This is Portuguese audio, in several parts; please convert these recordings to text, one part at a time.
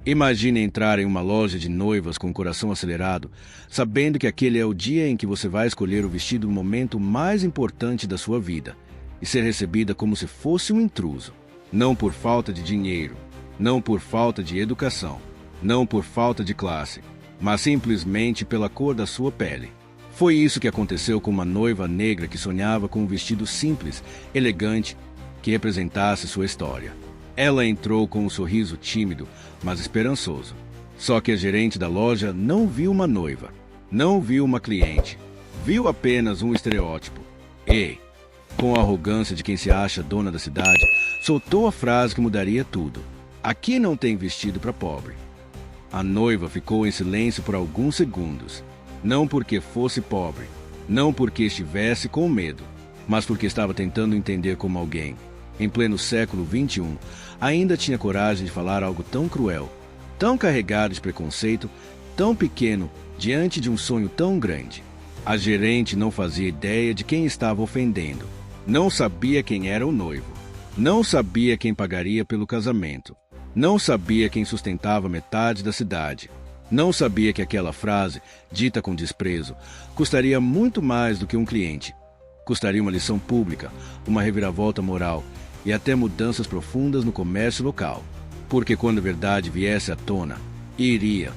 Imagine entrar em uma loja de noivas com o coração acelerado, sabendo que aquele é o dia em que você vai escolher o vestido no momento mais importante da sua vida, e ser recebida como se fosse um intruso. Não por falta de dinheiro, não por falta de educação, não por falta de classe, mas simplesmente pela cor da sua pele. Foi isso que aconteceu com uma noiva negra que sonhava com um vestido simples, elegante, que representasse sua história. Ela entrou com um sorriso tímido, mas esperançoso. Só que a gerente da loja não viu uma noiva, não viu uma cliente, viu apenas um estereótipo. E, com a arrogância de quem se acha dona da cidade, soltou a frase que mudaria tudo. Aqui não tem vestido para pobre. A noiva ficou em silêncio por alguns segundos. Não porque fosse pobre, não porque estivesse com medo, mas porque estava tentando entender como alguém, em pleno século XXI, ainda tinha coragem de falar algo tão cruel, tão carregado de preconceito, tão pequeno diante de um sonho tão grande. A gerente não fazia ideia de quem estava ofendendo. Não sabia quem era o noivo. Não sabia quem pagaria pelo casamento. Não sabia quem sustentava metade da cidade. Não sabia que aquela frase, dita com desprezo, custaria muito mais do que um cliente. Custaria uma lição pública, uma reviravolta moral e até mudanças profundas no comércio local. Porque quando a verdade viesse à tona, iria.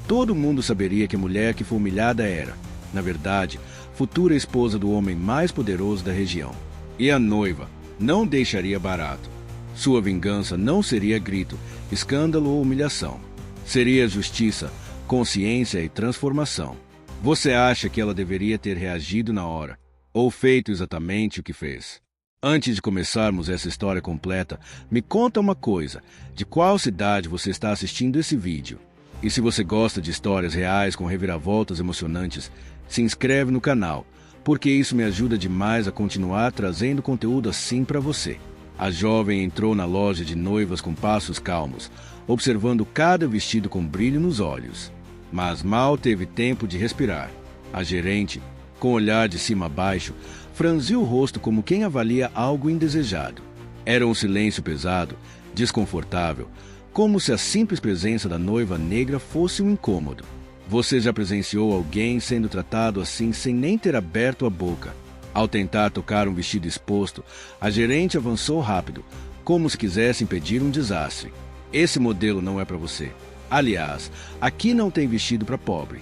Todo mundo saberia que a mulher que foi humilhada era, na verdade, futura esposa do homem mais poderoso da região. E a noiva não deixaria barato. Sua vingança não seria grito, escândalo ou humilhação. Seria justiça, consciência e transformação. Você acha que ela deveria ter reagido na hora, ou feito exatamente o que fez? Antes de começarmos essa história completa, me conta uma coisa: de qual cidade você está assistindo esse vídeo? E se você gosta de histórias reais com reviravoltas emocionantes, se inscreve no canal, porque isso me ajuda demais a continuar trazendo conteúdo assim para você. A jovem entrou na loja de noivas com passos calmos, observando cada vestido com brilho nos olhos. Mas mal teve tempo de respirar. A gerente, com o olhar de cima a baixo, franziu o rosto como quem avalia algo indesejado. Era um silêncio pesado, desconfortável, como se a simples presença da noiva negra fosse um incômodo. Você já presenciou alguém sendo tratado assim sem nem ter aberto a boca? Ao tentar tocar um vestido exposto, a gerente avançou rápido, como se quisesse impedir um desastre. Esse modelo não é para você. Aliás, aqui não tem vestido para pobre.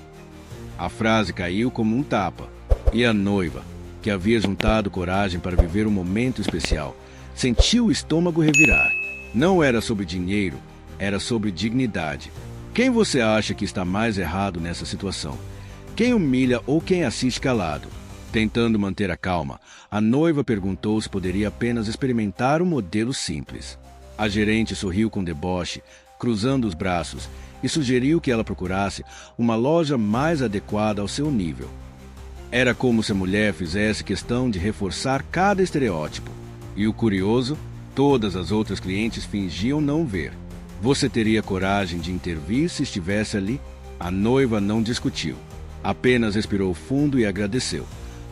A frase caiu como um tapa, e a noiva, que havia juntado coragem para viver um momento especial, sentiu o estômago revirar. Não era sobre dinheiro, era sobre dignidade. Quem você acha que está mais errado nessa situação? Quem humilha ou quem assiste calado? Tentando manter a calma, a noiva perguntou se poderia apenas experimentar um modelo simples. A gerente sorriu com deboche, cruzando os braços, e sugeriu que ela procurasse uma loja mais adequada ao seu nível. Era como se a mulher fizesse questão de reforçar cada estereótipo. E o curioso, todas as outras clientes fingiam não ver. Você teria coragem de intervir se estivesse ali? A noiva não discutiu. Apenas respirou fundo e agradeceu,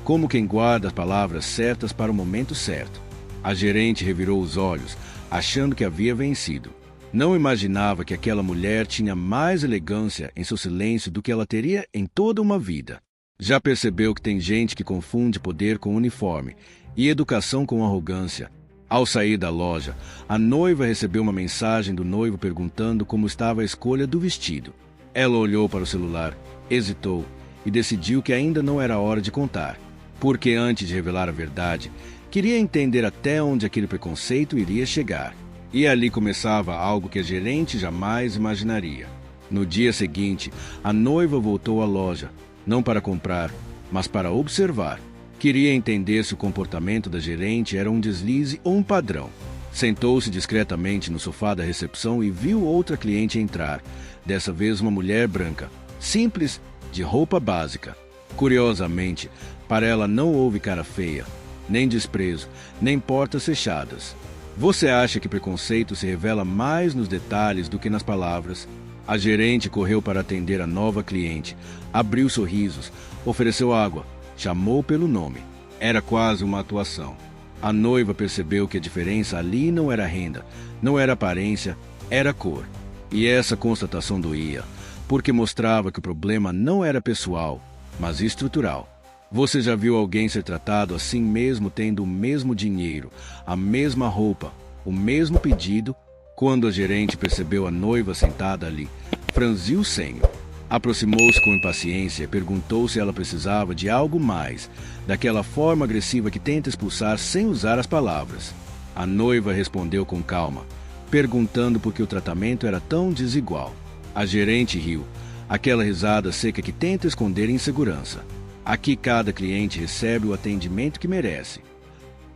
como quem guarda as palavras certas para o momento certo. A gerente revirou os olhos, achando que havia vencido. Não imaginava que aquela mulher tinha mais elegância em seu silêncio do que ela teria em toda uma vida. Já percebeu que tem gente que confunde poder com uniforme e educação com arrogância? Ao sair da loja, a noiva recebeu uma mensagem do noivo perguntando como estava a escolha do vestido. Ela olhou para o celular, hesitou e decidiu que ainda não era hora de contar, porque antes de revelar a verdade, queria entender até onde aquele preconceito iria chegar. E ali começava algo que a gerente jamais imaginaria. No dia seguinte, a noiva voltou à loja, não para comprar, mas para observar. Queria entender se o comportamento da gerente era um deslize ou um padrão. Sentou-se discretamente no sofá da recepção e viu outra cliente entrar, dessa vez uma mulher branca, simples, de roupa básica. Curiosamente, para ela não houve cara feia, nem desprezo, nem portas fechadas. Você acha que preconceito se revela mais nos detalhes do que nas palavras? A gerente correu para atender a nova cliente, abriu sorrisos, ofereceu água, chamou pelo nome. Era quase uma atuação. A noiva percebeu que a diferença ali não era renda, não era aparência, era cor. E essa constatação doía, porque mostrava que o problema não era pessoal, mas estrutural. Você já viu alguém ser tratado assim mesmo tendo o mesmo dinheiro, a mesma roupa, o mesmo pedido? Quando a gerente percebeu a noiva sentada ali, franziu o senho. Aproximou-se com impaciência e perguntou se ela precisava de algo mais, daquela forma agressiva que tenta expulsar sem usar as palavras. A noiva respondeu com calma, perguntando por que o tratamento era tão desigual. A gerente riu, aquela risada seca que tenta esconder insegurança. Aqui cada cliente recebe o atendimento que merece.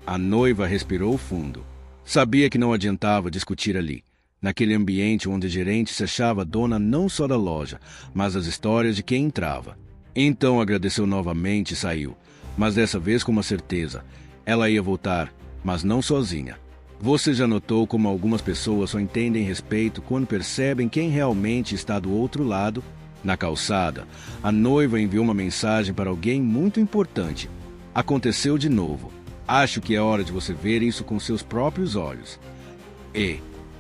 A noiva respirou fundo. Sabia que não adiantava discutir ali, naquele ambiente onde a gerente se achava dona não só da loja, mas das histórias de quem entrava. Então agradeceu novamente e saiu, mas dessa vez com uma certeza. Ela ia voltar, mas não sozinha. Você já notou como algumas pessoas só entendem respeito quando percebem quem realmente está do outro lado? Na calçada, a noiva enviou uma mensagem para alguém muito importante. Aconteceu de novo. Acho que é hora de você ver isso com seus próprios olhos. E,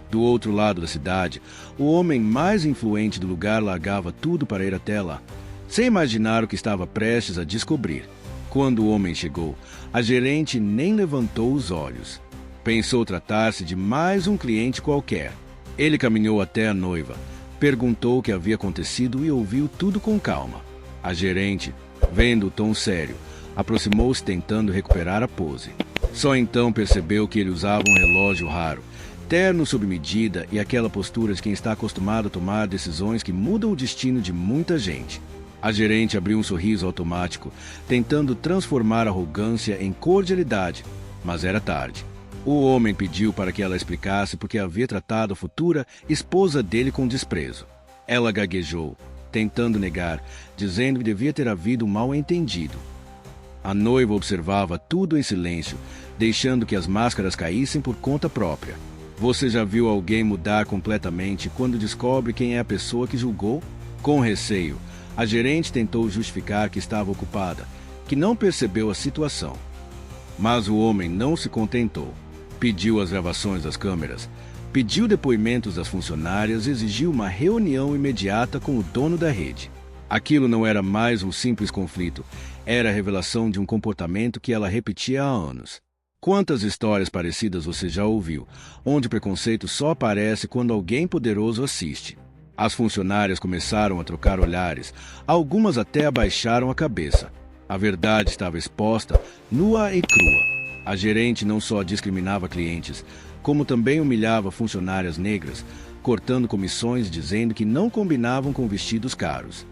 do outro lado da cidade, o homem mais influente do lugar largava tudo para ir até lá, sem imaginar o que estava prestes a descobrir. Quando o homem chegou, a gerente nem levantou os olhos. Pensou tratar-se de mais um cliente qualquer. Ele caminhou até a noiva, perguntou o que havia acontecido e ouviu tudo com calma. A gerente, vendo o tom sério, aproximou-se tentando recuperar a pose. Só então percebeu que ele usava um relógio raro, terno sob medida e aquela postura de quem está acostumado a tomar decisões que mudam o destino de muita gente. A gerente abriu um sorriso automático, tentando transformar a arrogância em cordialidade, mas era tarde. O homem pediu para que ela explicasse por que havia tratado a futura esposa dele com desprezo. Ela gaguejou, tentando negar, dizendo que devia ter havido um mal-entendido. A noiva observava tudo em silêncio, deixando que as máscaras caíssem por conta própria. Você já viu alguém mudar completamente quando descobre quem é a pessoa que julgou? Com receio, a gerente tentou justificar que estava ocupada, que não percebeu a situação. Mas o homem não se contentou. Pediu as gravações das câmeras, pediu depoimentos das funcionárias e exigiu uma reunião imediata com o dono da rede. Aquilo não era mais um simples conflito, era a revelação de um comportamento que ela repetia há anos. Quantas histórias parecidas você já ouviu, onde o preconceito só aparece quando alguém poderoso assiste? As funcionárias começaram a trocar olhares, algumas até abaixaram a cabeça. A verdade estava exposta, nua e crua. A gerente não só discriminava clientes, como também humilhava funcionárias negras, cortando comissões dizendo que não combinavam com vestidos caros.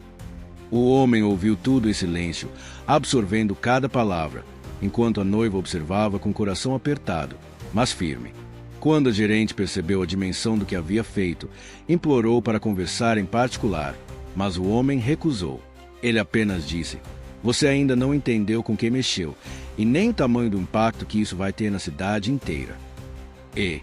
O homem ouviu tudo em silêncio, absorvendo cada palavra, enquanto a noiva observava com o coração apertado, mas firme. Quando a gerente percebeu a dimensão do que havia feito, implorou para conversar em particular, mas o homem recusou. Ele apenas disse: "Você ainda não entendeu com quem mexeu, e nem o tamanho do impacto que isso vai ter na cidade inteira." E,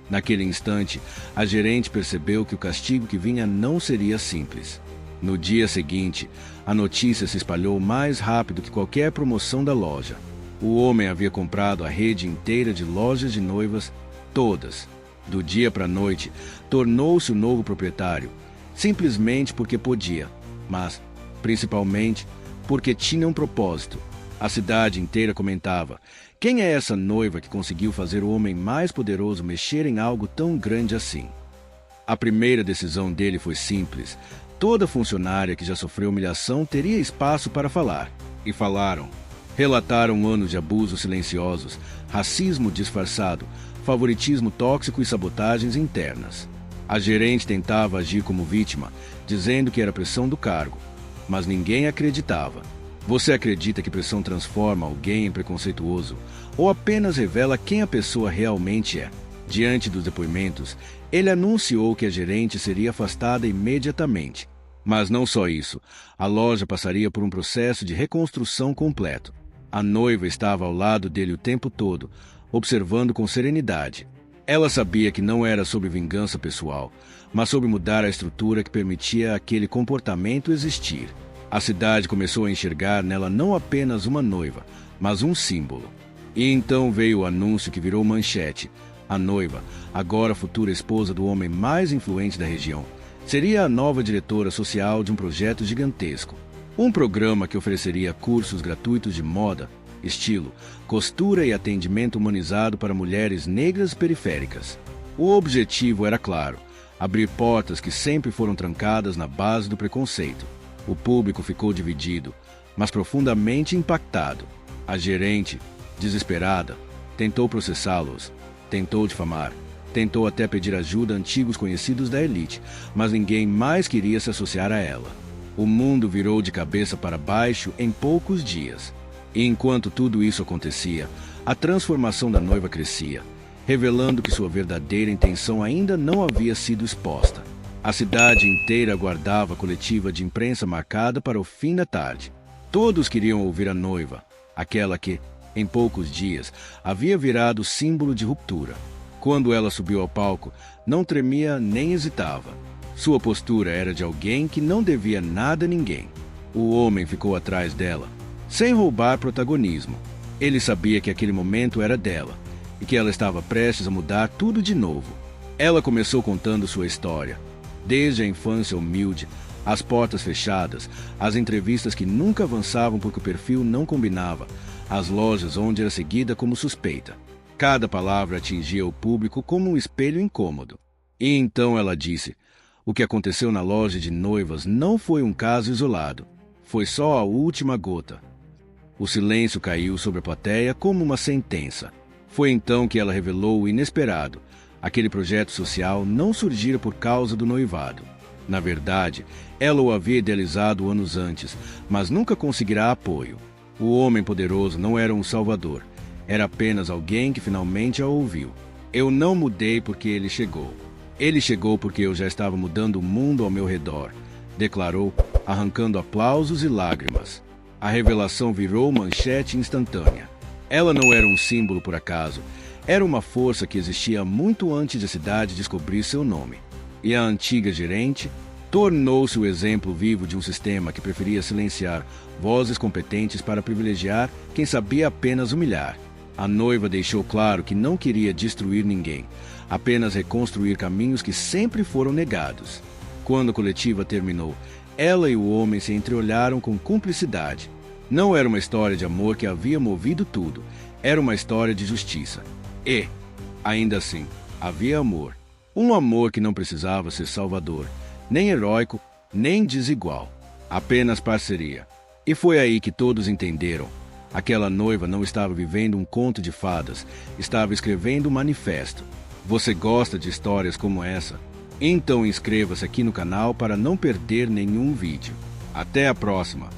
naquele instante, a gerente percebeu que o castigo que vinha não seria simples. No dia seguinte, a notícia se espalhou mais rápido que qualquer promoção da loja. O homem havia comprado a rede inteira de lojas de noivas, todas. Do dia para a noite, tornou-se o novo proprietário, simplesmente porque podia, mas, principalmente, porque tinha um propósito. A cidade inteira comentava: quem é essa noiva que conseguiu fazer o homem mais poderoso mexer em algo tão grande assim? A primeira decisão dele foi simples. Toda funcionária que já sofreu humilhação teria espaço para falar. E falaram. Relataram anos de abusos silenciosos, racismo disfarçado, favoritismo tóxico e sabotagens internas. A gerente tentava agir como vítima, dizendo que era pressão do cargo, mas ninguém acreditava. Você acredita que pressão transforma alguém em preconceituoso ou apenas revela quem a pessoa realmente é? Diante dos depoimentos, ele anunciou que a gerente seria afastada imediatamente. Mas não só isso, a loja passaria por um processo de reconstrução completo. A noiva estava ao lado dele o tempo todo, observando com serenidade. Ela sabia que não era sobre vingança pessoal, mas sobre mudar a estrutura que permitia aquele comportamento existir. A cidade começou a enxergar nela não apenas uma noiva, mas um símbolo. E então veio o anúncio que virou manchete. A noiva, agora futura esposa do homem mais influente da região, Seria a nova diretora social de um projeto gigantesco. Um programa que ofereceria cursos gratuitos de moda, estilo, costura e atendimento humanizado para mulheres negras periféricas. O objetivo era claro: abrir portas que sempre foram trancadas na base do preconceito. O público ficou dividido, mas profundamente impactado. A gerente, desesperada, tentou processá-los, tentou difamar, tentou até pedir ajuda a antigos conhecidos da elite, mas ninguém mais queria se associar a ela. O mundo virou de cabeça para baixo em poucos dias. E enquanto tudo isso acontecia, a transformação da noiva crescia, revelando que sua verdadeira intenção ainda não havia sido exposta. A cidade inteira aguardava a coletiva de imprensa marcada para o fim da tarde. Todos queriam ouvir a noiva, aquela que, em poucos dias, havia virado símbolo de ruptura. Quando ela subiu ao palco, não tremia nem hesitava. Sua postura era de alguém que não devia nada a ninguém. O homem ficou atrás dela, sem roubar protagonismo. Ele sabia que aquele momento era dela e que ela estava prestes a mudar tudo de novo. Ela começou contando sua história, desde a infância humilde, as portas fechadas, as entrevistas que nunca avançavam porque o perfil não combinava, as lojas onde era seguida como suspeita. Cada palavra atingia o público como um espelho incômodo. E então ela disse: o que aconteceu na loja de noivas não foi um caso isolado. Foi só a última gota. O silêncio caiu sobre a plateia como uma sentença. Foi então que ela revelou o inesperado. Aquele projeto social não surgira por causa do noivado. Na verdade, ela o havia idealizado anos antes, mas nunca conseguirá apoio. O homem poderoso não era um salvador. Era apenas alguém que finalmente a ouviu. Eu não mudei porque ele chegou. Ele chegou porque eu já estava mudando o mundo ao meu redor, declarou, arrancando aplausos e lágrimas. A revelação virou manchete instantânea. Ela não era um símbolo por acaso. Era uma força que existia muito antes da cidade descobrir seu nome. E a antiga gerente tornou-se o exemplo vivo de um sistema que preferia silenciar vozes competentes para privilegiar quem sabia apenas humilhar. A noiva deixou claro que não queria destruir ninguém, apenas reconstruir caminhos que sempre foram negados. Quando a coletiva terminou, ela e o homem se entreolharam com cumplicidade. Não era uma história de amor que havia movido tudo, era uma história de justiça. E, ainda assim, havia amor. Um amor que não precisava ser salvador, nem heróico, nem desigual. Apenas parceria. E foi aí que todos entenderam. Aquela noiva não estava vivendo um conto de fadas, estava escrevendo um manifesto. Você gosta de histórias como essa? Então inscreva-se aqui no canal para não perder nenhum vídeo. Até a próxima!